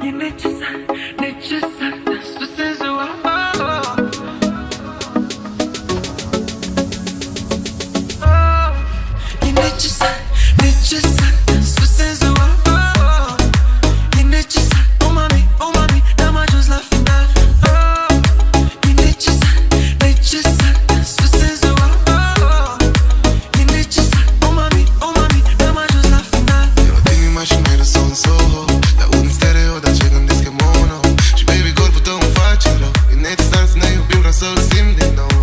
E necesar, necesar suceso. E necesar, necesar suceso. E necesar, oh mami, n-am ajuns la final. E necesar, necesar suceso. E necesar, oh mami, n-am ajuns la final. Eu la tine mașină sunt Soho, dar un stereo, dar ce gândesc e mono. Și baby, corpul tău îmi face rău. E necesar să ne iubim, vreau să-l simt din nou.